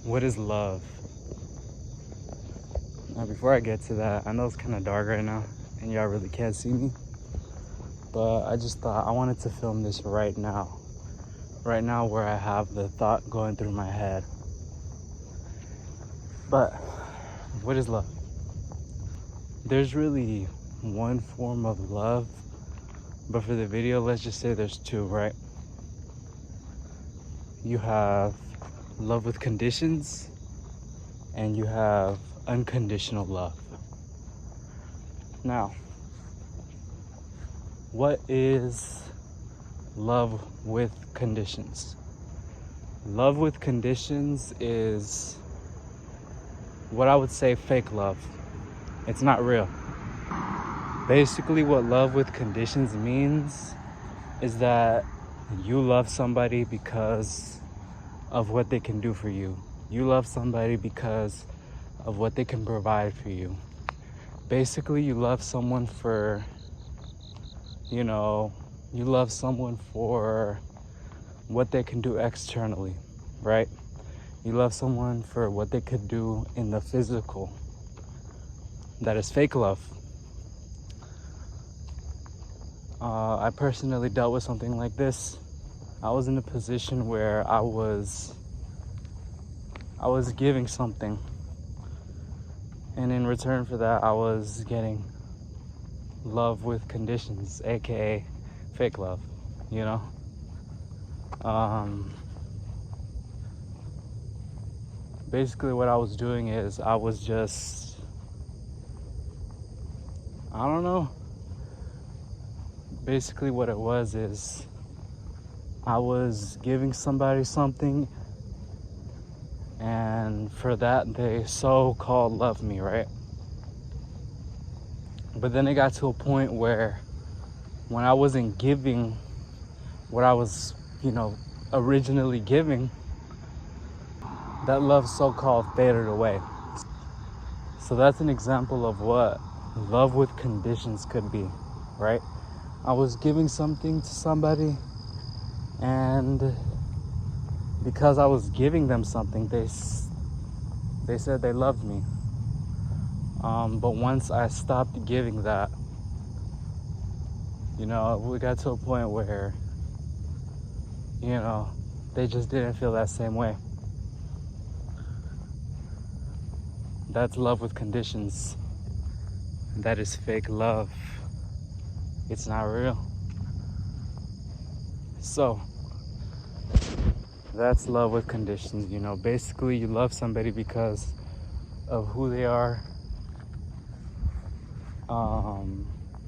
What is love? Now, before I get to that, I know it's kind of dark right now and y'all really can't see me, but I just thought I wanted to film this right now where I have the thought going through my head. But what is love? There's really one form of love, but for the video, let's just say there's two, right? You have love with conditions and you have unconditional love. Now, what is love with conditions? Love with conditions is what I would say fake love. It's not real. Basically, what love with conditions means is that you love somebody because of what they can do for you. You love somebody because of what they can provide for you. Basically, you love someone for, you love someone for what they can do externally, right? You love someone for what they could do in the physical. That is fake love. I personally dealt with something like this. I was in a position where I was giving something, and in return for that, I was getting love with conditions, aka fake love, you know? Basically what I was doing is I was just, I don't know. Basically what it was is I was giving somebody something, and for that they so-called loved me, right? But then it got to a point where when I wasn't giving what I was, originally giving, that love so-called faded away. So that's an example of what love with conditions could be, right? I was giving something to somebody, and because I was giving them something, they said they loved me. But once I stopped giving that, we got to a point where, they just didn't feel that same way. That's love with conditions. That is fake love. It's not real. So, that's love with conditions. Basically you love somebody because of who they are.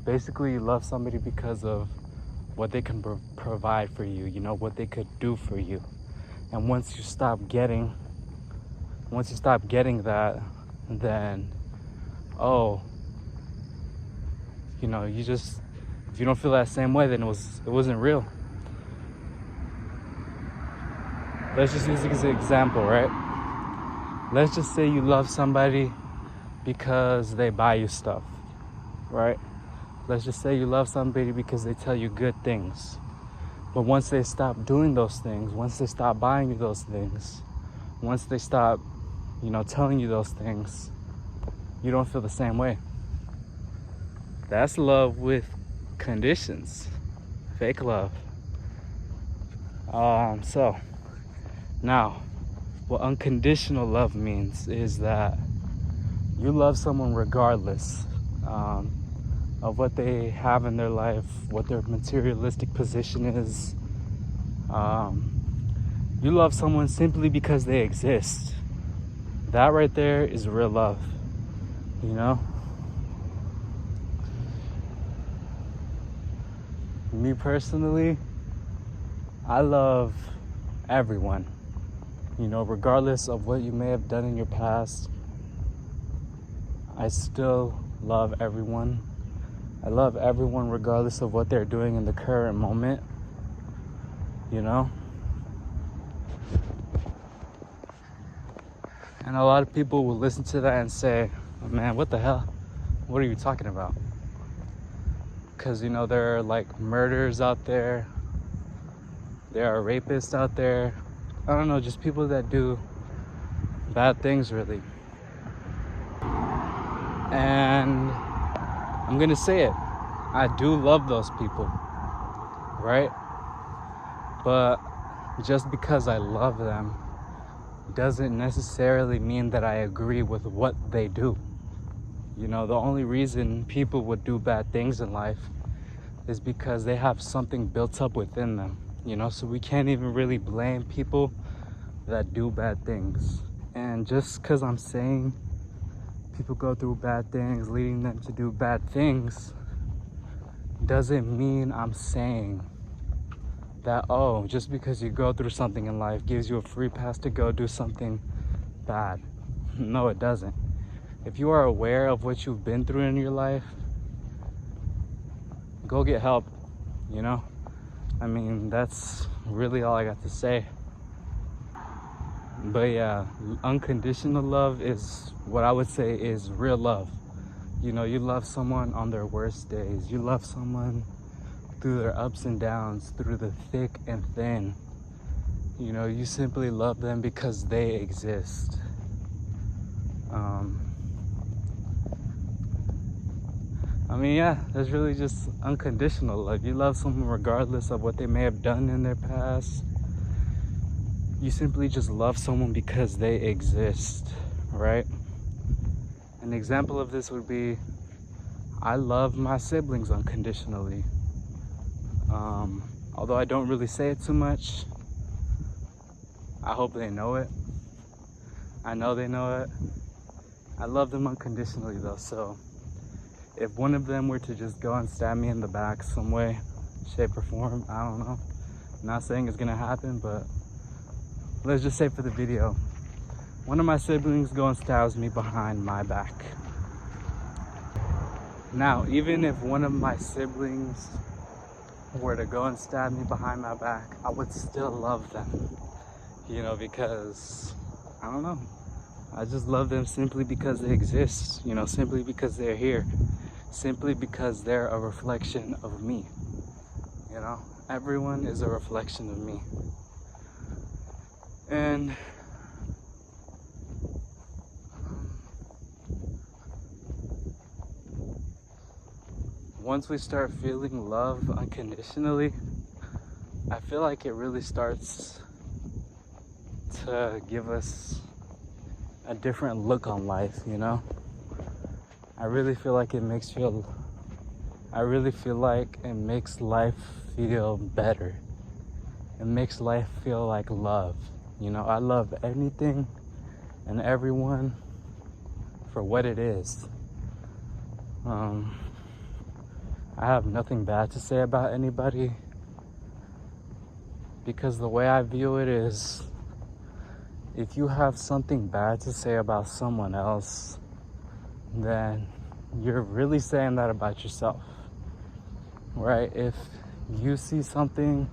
Basically you love somebody because of what they can provide for you, what they could do for you. And once you stop getting that, then if you don't feel that same way, then it wasn't real. Let's just use it as an example, right? Let's just say you love somebody because they buy you stuff, right? Let's just say you love somebody because they tell you good things. But once they stop doing those things, once they stop buying you those things, once they stop, telling you those things, you don't feel the same way. That's love with conditions. Fake love. So now, what unconditional love means is that you love someone regardless of what they have in their life, what their materialistic position is. You love someone simply because they exist. That right there is real love, Me personally, I love everyone, regardless of what you may have done in your past. I still love everyone. I love everyone regardless of what they're doing in the current moment, And a lot of people will listen to that and say, oh, man, what the hell? What are you talking about? Because, there are like murderers out there. There are rapists out there. I don't know, just people that do bad things really. And I'm gonna say it, I do love those people, right? But just because I love them doesn't necessarily mean that I agree with what they do. You know, the only reason people would do bad things in life is because they have something built up within them, you know, so we can't even really blame people that do bad things. And just because I'm saying people go through bad things, leading them to do bad things, doesn't mean I'm saying that, oh, just because you go through something in life gives you a free pass to go do something bad. No, it doesn't. If you are aware of what you've been through in your life, go get help, you know? I mean, that's really all I got to say. But yeah, unconditional love is what I would say is real love. You know, you love someone on their worst days. You love someone through their ups and downs, through the thick and thin. You know, you simply love them because they exist. I mean, yeah, that's really just unconditional love. You love someone regardless of what they may have done in their past. You simply just love someone because they exist, right? An example of this would be, I love my siblings unconditionally. Although I don't really say it too much, I hope they know it. I know they know it. I love them unconditionally though, so if one of them were to just go and stab me in the back some way, shape or form, I don't know. I'm not saying it's gonna happen, but let's just say for the video, one of my siblings go and stabs me behind my back. Now, even if one of my siblings were to go and stab me behind my back, I would still love them, you know, because, I don't know, I just love them simply because they exist, you know, simply because they're here, simply because they're a reflection of me, you know, everyone is a reflection of me. And once we start feeling love unconditionally, I feel like it really starts to give us a different look on life, you know? I really feel like it makes life feel better. It makes life feel like love. You know, I love anything and everyone for what it is. I have nothing bad to say about anybody, because the way I view it is, if you have something bad to say about someone else, then you're really saying that about yourself, right? If you see something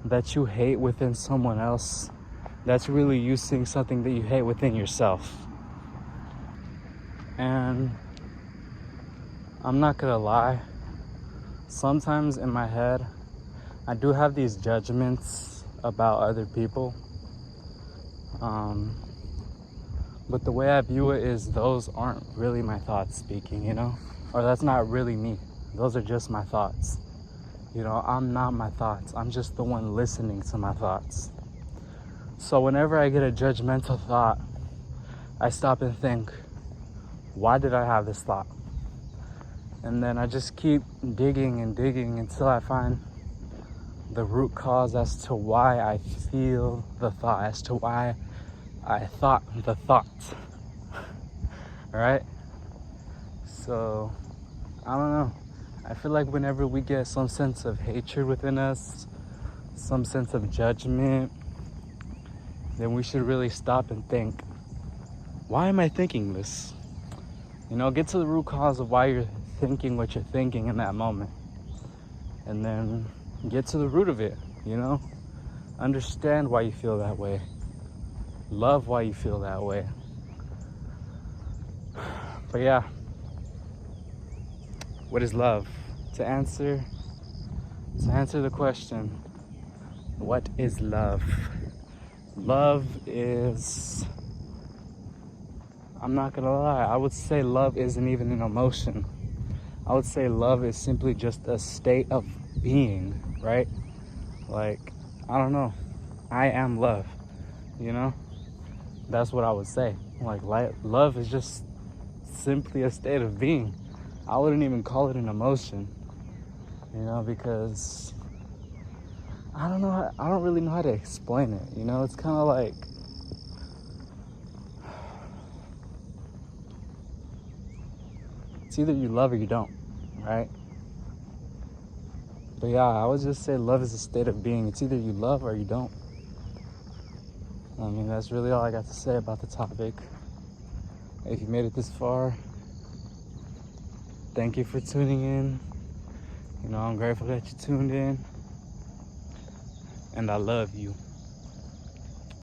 that you hate within someone else, that's really you seeing something that you hate within yourself. And I'm not gonna lie, sometimes in my head, I do have these judgments about other people. But the way I view it is, those aren't really my thoughts speaking, you know? Or that's not really me. Those are just my thoughts. You know, I'm not my thoughts. I'm just the one listening to my thoughts. So whenever I get a judgmental thought, I stop and think, why did I have this thought? And then I just keep digging and digging until I find the root cause as to why I feel the thought, as to why I thought the thought. Right? So, I don't know. I feel like whenever we get some sense of hatred within us, some sense of judgment, then we should really stop and think, why am I thinking this? You know, get to the root cause of why you're thinking what you're thinking in that moment. And then get to the root of it, you know? Understand why you feel that way. Love why you feel that way. But yeah, what is love? To answer the question, what is love? Love is I'm not gonna lie, I would say love isn't even an emotion. I would say love is simply just a state of being, right? Like, I don't know. I am love, you know? That's what I would say. Like, love is just simply a state of being. I wouldn't even call it an emotion, you know, because I don't know. I don't really know how to explain it, you know? It's kind of like, it's either you love or you don't, right? But yeah, I would just say love is a state of being. It's either you love or you don't. I mean, that's really all I got to say about the topic. If you made it this far, thank you for tuning in. You know, I'm grateful that you tuned in. And I love you.